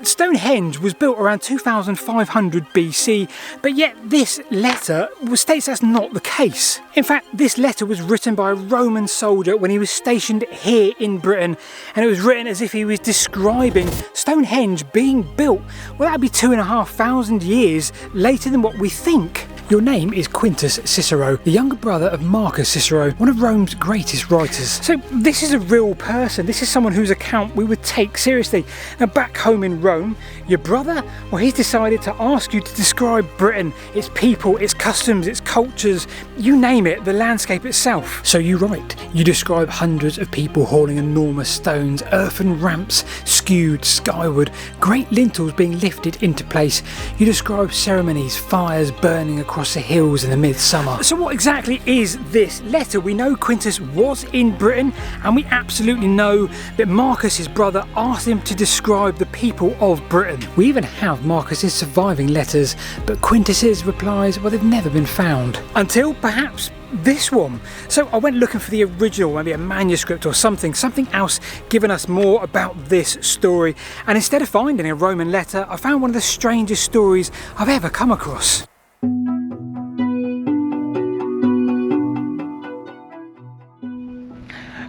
Stonehenge was built around 2500 BC, but yet this letter states that's not the case. In fact, this letter was written by a Roman soldier when he was stationed here in Britain, and it was written as if he was describing Stonehenge being built. Well, that'd be 2500 years later than what we think. Your name is Quintus Cicero, the younger brother of Marcus Cicero, one of Rome's greatest writers. So this is a real person. This is someone whose account we would take seriously. Now back home in Rome, your brother, well, he's decided to ask you to describe Britain, its people, its customs, its cultures, you name it, the landscape itself. So you write. You describe hundreds of people hauling enormous stones, earthen ramps skewed skyward, great lintels being lifted into place. You describe ceremonies, fires burning across the hills in the midsummer. So what exactly is this letter? We know Quintus was in Britain, and we absolutely know that Marcus, his brother, asked him to describe the people of Britain. We even have Marcus's surviving letters, but Quintus's replies, well, they've never been found. Until perhaps this one. So I went looking for the original, maybe a manuscript or something else giving us more about this story, and instead of finding a Roman letter, I found one of the strangest stories I've ever come across.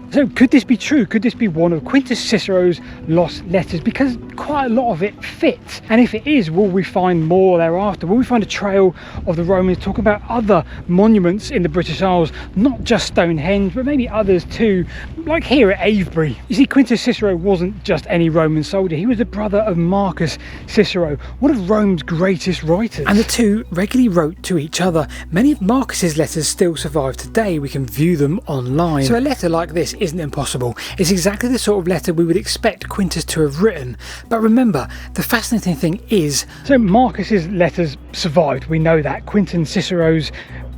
So could this be true? Could this be one of Quintus Cicero's lost letters? Because quite a lot of it fits. And if it is, will we find more thereafter? Will we find a trail of the Romans talking about other monuments in the British Isles, not just Stonehenge, but maybe others too, like here at Avebury? You see, Quintus Cicero wasn't just any Roman soldier. He was the brother of Marcus Cicero, one of Rome's greatest writers. And the two regularly wrote to each other. Many of Marcus's letters still survive today. We can view them online. So a letter like this isn't impossible. It's exactly the sort of letter we would expect Quintus to have written. But remember, the fascinating thing is, so Marcus's letters survived, we know that. Quintus Cicero's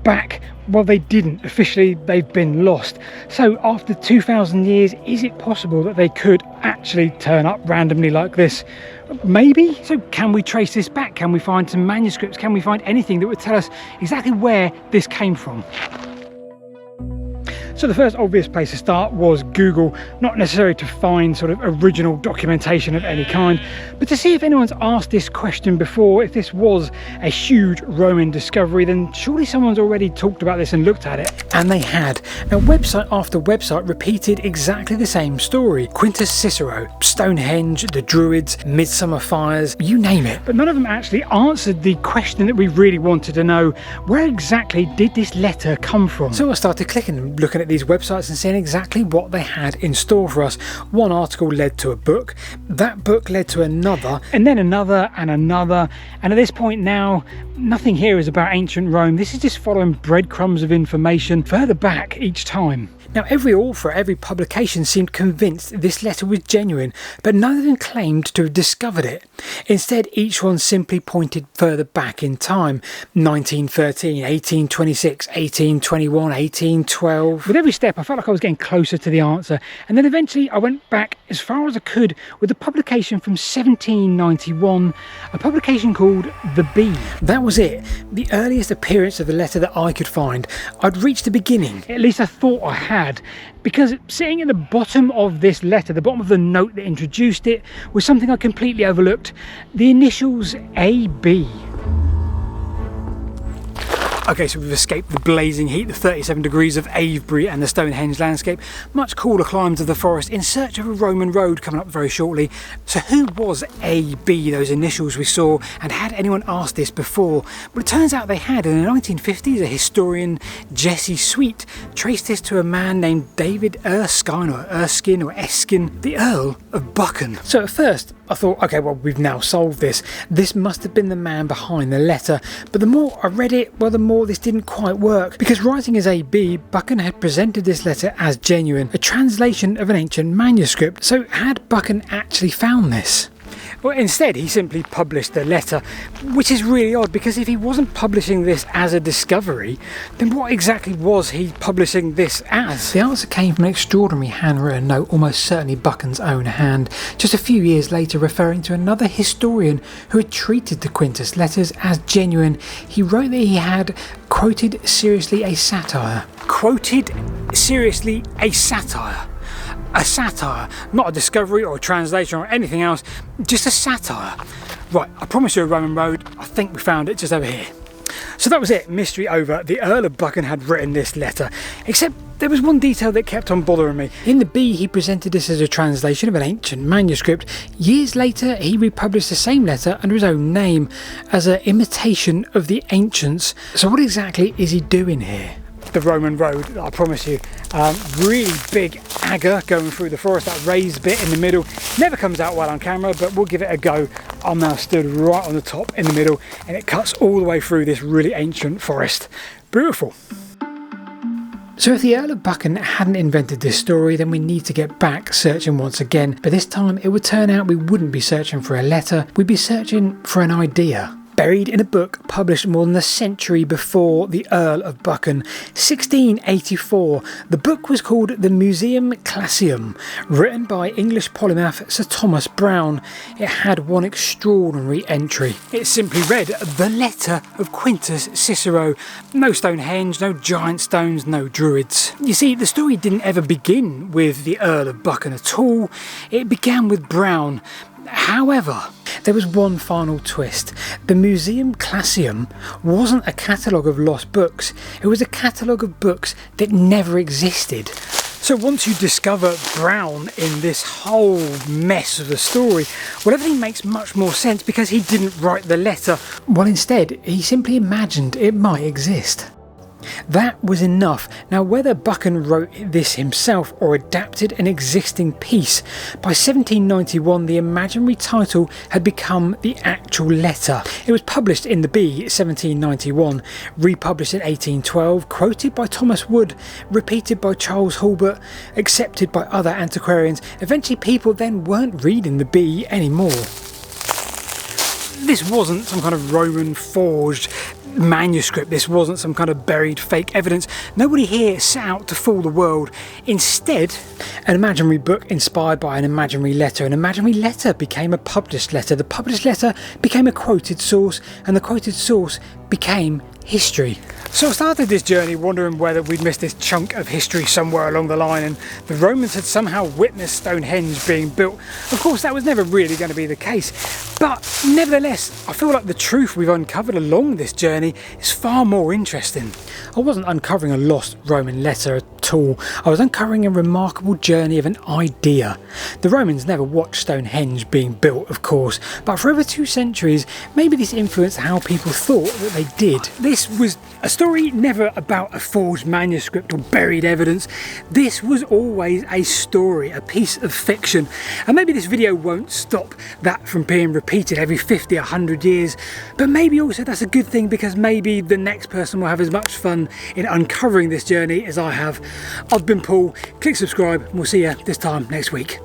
back, well, they didn't. Officially, they've been lost. So after 2000 years, is it possible that they could actually turn up randomly like this? Maybe. So can we trace this back? Can we find some manuscripts? Can we find anything that would tell us exactly where this came from? So the first obvious place to start was Google, not necessarily to find sort of original documentation of any kind, but to see if anyone's asked this question before. If this was a huge Roman discovery, then surely someone's already talked about this and looked at it. And they had. Now, website after website repeated exactly the same story. Quintus Cicero, Stonehenge, the Druids, midsummer fires, you name it. But none of them actually answered the question that we really wanted to know. Where exactly did this letter come from? So I started clicking and looking at these websites and seeing exactly what they had in store for us. One article led to a book, that book led to another, and then another and another, and at this point now, nothing here is about ancient Rome. This is just following breadcrumbs of information further back each time. Now, every author, every publication seemed convinced this letter was genuine, but none of them claimed to have discovered it. Instead, each one simply pointed further back in time. 1913, 1826, 1821, 1812. With every step, I felt like I was getting closer to the answer, and then eventually I went back as far as I could with a publication from 1791, a publication called The Bee. That was it, the earliest appearance of the letter that I could find. I'd reached the beginning, at least I thought I had. Because sitting at the bottom of this letter, the bottom of the note that introduced it, was something I completely overlooked. The initials AB. Okay, so we've escaped the blazing heat, the 37 degrees of Avebury and the Stonehenge landscape, much cooler climbs of the forest in search of a Roman road coming up very shortly. So who was AB, those initials we saw, and had anyone asked this before? Well, it turns out they had. In the 1950s, a historian, Jesse Sweet, traced this to a man named David Erskine, the Earl of Buchan. So at first, I thought, okay, well, we've now solved this. This must have been the man behind the letter. But the more I read it, well, the more this didn't quite work. Because writing as AB, Buchan had presented this letter as genuine, a translation of an ancient manuscript. So had Buchan actually found this? Well, instead, he simply published the letter, which is really odd, because if he wasn't publishing this as a discovery, then what exactly was he publishing this as? The answer came from an extraordinary handwritten note, almost certainly Buchan's own hand, just a few years later, referring to another historian who had treated the Quintus letters as genuine. He wrote that he had quoted seriously a satire. Quoted seriously a satire? A satire, not a discovery or a translation or anything else, just a satire. Right, I promise you a Roman road. I think we found it just over here. So that was it, mystery over. The Earl of Buchan had written this letter, except there was one detail that kept on bothering me. In the B, he presented this as a translation of an ancient manuscript. Years later, he republished the same letter under his own name as an imitation of the ancients. So what exactly is he doing here? The Roman road, I promise you, really big agger going through the forest, that raised bit in the middle. Never comes out well on camera, but we'll give it a go. I'm now stood right on the top in the middle, and it cuts all the way through this really ancient forest. Beautiful. So if the Earl of Buchan hadn't invented this story, then we need to get back searching once again. But this time it would turn out we wouldn't be searching for a letter, we'd be searching for an idea. Buried in a book published more than a century before the Earl of Buchan, 1684. The book was called The Museum Classium, written by English polymath Sir Thomas Browne. It had one extraordinary entry. It simply read, "The Letter of Quintus Cicero." No Stonehenge, no giant stones, no druids. You see, the story didn't ever begin with the Earl of Buchan at all. It began with Browne. However, there was one final twist. The Museum Classium wasn't a catalogue of lost books, it was a catalogue of books that never existed. So once you discover Browne in this whole mess of the story, well, everything makes much more sense because he didn't write the letter. Well, instead, he simply imagined it might exist. That was enough. Now, whether Buchan wrote this himself or adapted an existing piece, by 1791 the imaginary title had become the actual letter. It was published in the B 1791, republished in 1812, quoted by Thomas Wood, repeated by Charles Hulbert, accepted by other antiquarians. Eventually people then weren't reading the B anymore. This wasn't some kind of Roman forged manuscript, this wasn't some kind of buried fake evidence. Nobody here set out to fool the world. Instead, an imaginary book inspired by an imaginary letter became a published letter, the published letter became a quoted source, and the quoted source became history. So I started this journey wondering whether we'd missed this chunk of history somewhere along the line and the Romans had somehow witnessed Stonehenge being built. Of course, that was never really going to be the case, but nevertheless, I feel like the truth we've uncovered along this journey is far more interesting. I wasn't uncovering a lost Roman letter at all, I was uncovering a remarkable journey of an idea. The Romans never watched Stonehenge being built, of course, but for over 2 centuries, maybe this influenced how people thought that they did. This was a story never about a forged manuscript or buried evidence. This was always a story, a piece of fiction. And maybe this video won't stop that from being repeated every 50 or 100 years, but maybe also that's a good thing because maybe the next person will have as much fun in uncovering this journey as I have. I've been Paul, click subscribe and we'll see you this time next week.